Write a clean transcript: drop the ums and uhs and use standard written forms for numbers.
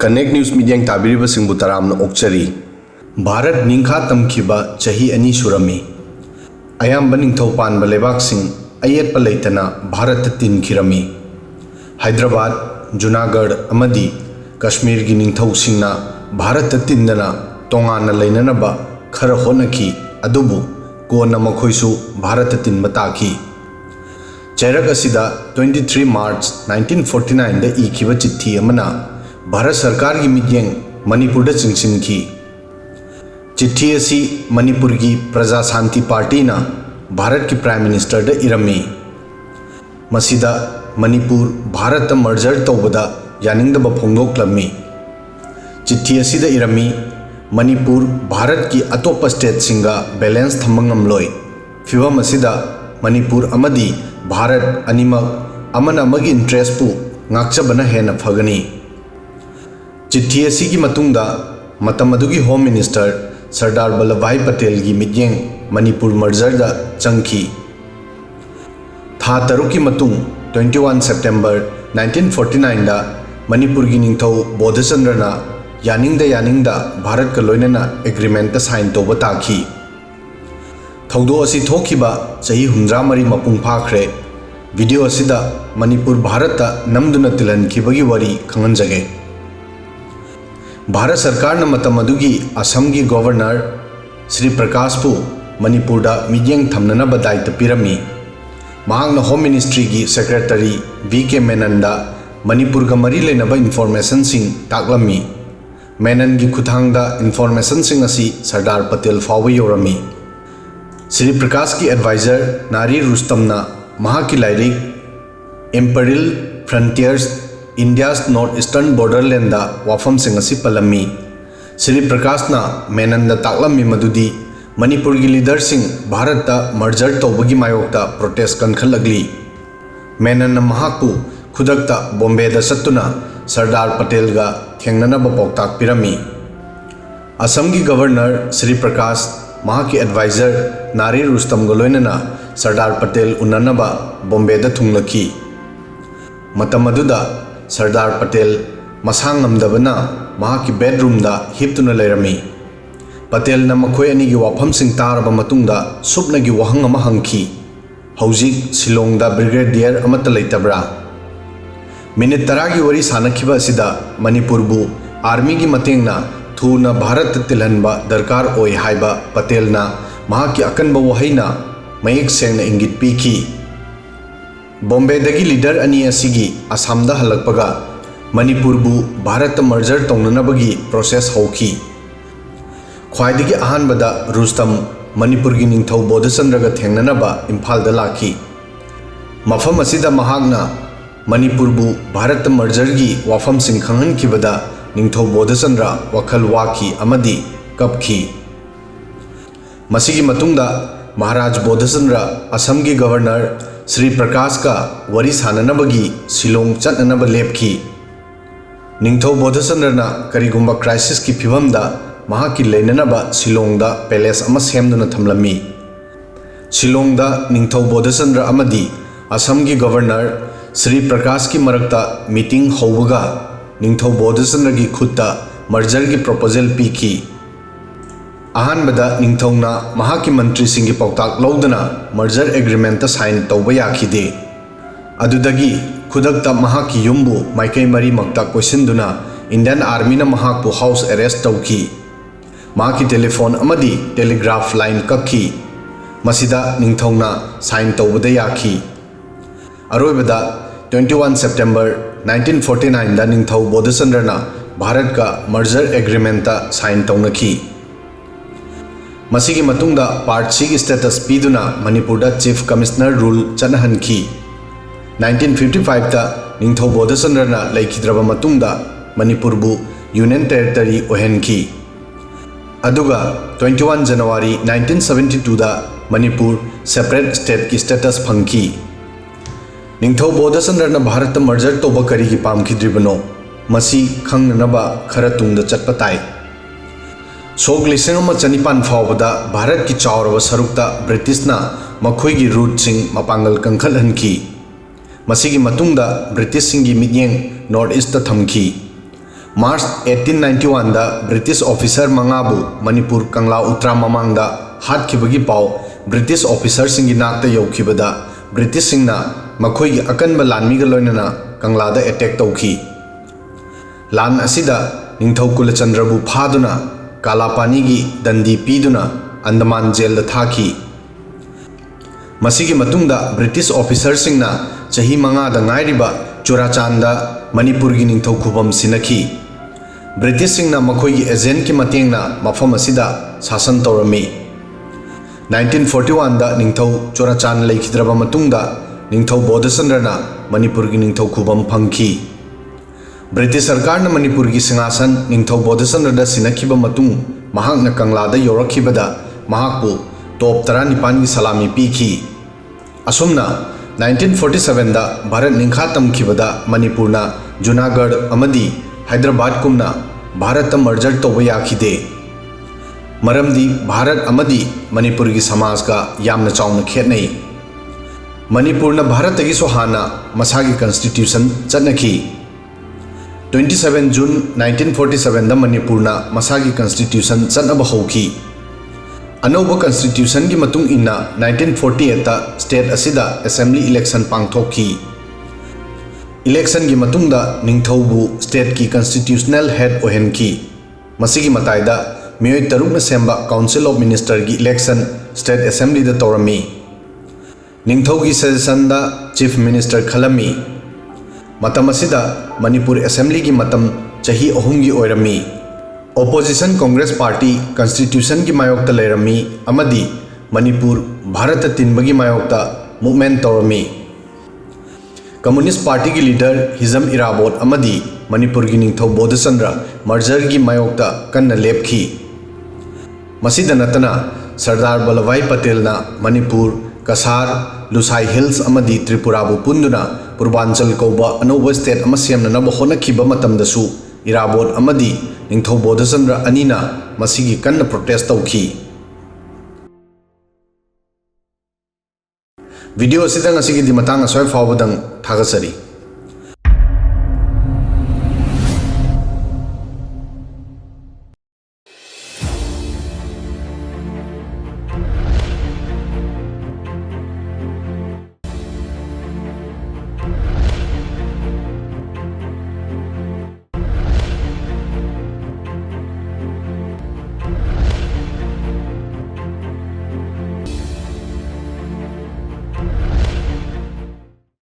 Connect news media ताबीरिबसिंगबु तरामना ओक्चरी Bharat निंखा तमखिबा चही अनि सुरमी अयाम्ब निंथौ पानबा लेबाकसिंग अयेतपा लेतना भारत तिनखिरमी हैदराबाद जुनागढ़ अमदी कश्मीर की निंथौसिंगना भारत तिन्दना तोंगाना लेननबा खर होनखी अदुबु कोना मखोइसु भारत तिनबा ताखी चैरक असिदा 23 मार्च 1949 दा इखिबा चिट्ठी अमना भारत सरकार की मित्यंग मणिपुर दा चिंगसिनखी चिट्ठी असी मणिपुर की प्रजा शांति पार्टी ना भारत की प्राइम मिनिस्टर दा इरमी मसिदा मणिपुर भारत मर्जर तौबदा यानिंगदबा फोंदोक्लमी चिट्ठी असिदा इरमी मणिपुर भारत की अतोप स्टेट सिंगा बैलेंस थम्बंगमलोय फिवम असिदा मणिपुर अमदी भारत अनिमक अमन अमगी इंटरेस्ट पु ngaksabana hena phagani चिट्ठी असी की मतुंगदा मतम अदुगी होम मिनिस्टर सरदार वल्लभभाई पटेल की मित्यंग मणिपुर मर्जर दा चंखी था तरुक की मतुंग 21 सितंबर 1949 दा मणिपुर की निंथौ बोधचंद्रना यानिंगदा भारत का लोइनना एग्रीमेंट ता साइन तौबा ताखी थौदो असी थोखिबा चही 100 मपुंग फाखरे वीडियो असिदा मणिपुर भारत नमदुना तिलहनखिबगी वरी खंगनजगे भारत सरकार न मतम अदुगी असम की गवर्नर श्री प्रकाश पु मणिपुर दा मियंग थमननबा दायित्व पिरमी महांगना होम मिनिस्ट्री की सेक्रेटरी वी.के. मेनन मणिपुर का मरी लेनबा इन्फॉर्मेशन सिंह ताकलमी मेनन की खुथांगदा इन्फॉर्मेशन सिंह असी सरदार पटेल फाव योरमी श्री प्रकाश की एडवाइजर नारी रुस्तमना महाकी लाइरिक imperilled frontiers India's north eastern borderland वाफम सिंह असी पलमी श्री प्रकाशना मेनन ताकलमी मदुदी मणिपुर की लीडर सिंह भारत मर्जर तौबगी मायोक्ता प्रोटेस्ट कनखलगली मेनन महाकु खुदक्ता बॉम्बे चत्तुना सरदार पटेल गा थेंगननबा पौताक पिरमी असम की गवर्नर श्री प्रकाश महाकी एडवाइजर नारी रुस्तम लोइनना सरदार पटेल उन्ननबा बॉम्बे थुंगलखी मतम अदुदा सरदार पटेल मसांगमदबना महाकी बेडरूम दा हिप्तुना लेरमी पटेल न मखोय अनि की वाफम सिंह तारबा मतुंगदा सुपनगी वहंग अमा हंखी हौजिक शिलोंग दा ब्रिगेडियर अमत लेतबरा मिनिट 10 की वरी सानखिबा असिदा मणिपुर बु आर्मी की मतेंगना थूना भारत तिलहनबा दरकार ओय हाइबा पटेलना महाकी अकनबा वहैना मयेक सेंगना इंगित पीखी बॉम्बे दगी लीडर अनि असिगी असमदा हलकपगा मणिपुर बु भारत मर्जर तौननबगी प्रोसेस हौखी ख्वाइदगी अहानबदा रुस्तम मणिपुर की निंथौ बोधचंद्रगा थेंगननबा इम्फालदा लाखी मफम असिदा महागना मणिपुर बु भारत मर्जर की वाफम सिंह खंगनखिबदा निंथौ बोधचंद्र वखल वाखी अमदी कपखी मसिगी मतुंगदा महाराज बोधचंद्र असम की गवर्नर श्री प्रकाश का वरी साननबगी शिलोंग चटननब लेपखी निंथौ बोधचंद्रना करिगुंबा क्राइसिस की फिवमदा महाकी लेननबा शिलोंगदा पैलेस अमा सेमदुना थमलमी शिलोंगदा निंथौ बोधचंद्र अमदी असम की गवर्नर श्री प्रकाश की मरक्ता मीटिंग हौबगा निंथौ बोधचंद्र की खुद्दा मर्जर की प्रपोजल पीखी अहानबदा निंथौना महाकी मंत्री सिंह की पौताक लौदना मर्जर एग्रीमेंट साइन तौबा याखिदे अदुदगी खुदक्ता महाकी युम्बु माइकई मरी मक्ता कोइसिनदुना इंडियन आर्मी ना महाकु हाउस अरेस्ट तौखी महाकी टेलीफोन अमदी टेलीग्राफ लाइन कखी मसिदा निंथौना साइन तौबदा याखी अरोइबदा 21 सितंबर 1949 दा निंथौ बोधचंद्रना भारत का मर्जर एग्रीमेंट साइन तौनखी मसिगी मतुंगदा पार्ट सी की स्टेटस पीदुना मणिपुर चीफ कमिश्नर रूल चनहनखी 1955 ता निंथौ बोधचंद्रना लेखिद्रबा मतुंगदा मणिपुर बु यूनियन टेरिटरी ओहेनखी अदुगा 21 जनवरी 1972 दा मणिपुर सेपरेट स्टेट की स्टेटस फंखी निंथौ बोधचंद्रना भारत मर्जर तौबा करिगी पामखिद्रिबनो मसी खंगनबा खर तुंगदा चटपा ताई सोग 1954 फावदा भारत की चावरब सरुक्ता ब्रिटिशना मखोइगी रूट सिंह मपांगल कंखलहनखी मसिगी मतुंगदा ब्रिटिश सिंह की मित्यंग नॉर्थ ईस्ट थमखी मार्च 1891 दा ब्रिटिश ऑफिसर मंगाबू मणिपुर कंगला उत्तरा ममांगदा हाटखिबगी पाव ब्रिटिश ऑफिसर सिंगी नाकता यौखिबदा ब्रिटिश सिंगना मखोई अकनब लानमीगा लोइनना कंगलादा अटैक तौखी। लान असिदा निंगथौ कुलचंद्रबू फादुना कालापानीगी दंडी पीदुना अंडमान जेल थाखी। मसिगी मतुंगदा ब्रिटिश ऑफिसर सिंगना चही मंगादा ngairiba चुराचांदा मणिपुर की निंगथौ खुबम सिनखी। ब्रिटिश सिंगना मखोई एजेंट की मतेंगना मफम असिदा शासन तौरमी। 1941 दा निंगथौ चुराचान लेखिद्रबा मतुंगदा निंगथौ बोधचंद्रना मणिपुर की निंगथौ खुबम फंखी। ब्रिटिश सरकार ने मणिपुर की सिंहासन निंगथौ बोधचंद्रदा सिनखिबा मतुंग महांगना कंगलादा यौरखिबदा महांगपु टॉप 19 की सलामी पीखी। असुमना 1947 दा भारत निंखा तमखिबदा मणिपुरना जूनागढ़ अमदी हैदराबाद कुमना भारत मर्जर तौबा याखिदे। मरमदी भारत अमदी मणिपुर की समाज का यामना चावना खेतनई। मणिपुरना भारत की सोहाना मसागी कॉन्स्टिट्यूशन चटनखी। 27 जून 1947 दा मणिपुरना मसागी कॉन्स्टिट्यूशन चटनब हौखी। अनौब कॉन्स्टिट्यूशन की मतुंग इन्ना 1948 ता स्टेट असिदा असेंबली इलेक्शन पांगथोखी। इलेक्शन की मतुंगदा निंगथौबू स्टेट की कॉन्स्टिट्यूशनल हेड ओहेनखी। मसिगी मताइदा मियोय तरुकना सेंबा काउंसिल ऑफ मिनिस्टर की इलेक्शन स्टेट असेंबली दा तौरमी। निंगथौ की सजेशन दा चीफ मिनिस्टर खलमी। मतम असिदा मणिपुर असेंबली की मतम चही अहुमगी ओइरमी। ओपोजिशन कांग्रेस पार्टी कॉन्स्टिट्यूशन की मायोक्ता लेरमी अमदी मणिपुर भारत तिनबगी मायोक्ता मूवमेंट तौरमी। कम्युनिस्ट पार्टी की लीडर हिजम इराबोट अमदी मणिपुर की निंगथौ बोधचंद्र मर्जर की मायोक्ता कन्ना लेपखी। मसिदा नतना सरदार वल्लभभाई पटेलना मणिपुर कसार लुसाई हिल्स अमदी त्रिपुराबु पुंदुना पूर्वांचल कौबा अनौब स्टेट अमा सेमननब होनखिबा मतमदसु इराबोट अमदी निंगथौ बोधचंद्र अनीना मसिगी कन्ना प्रोटेस्ट तौखी। वीडियो असिदा ngasi gi matang asoi fawbadang thagachari।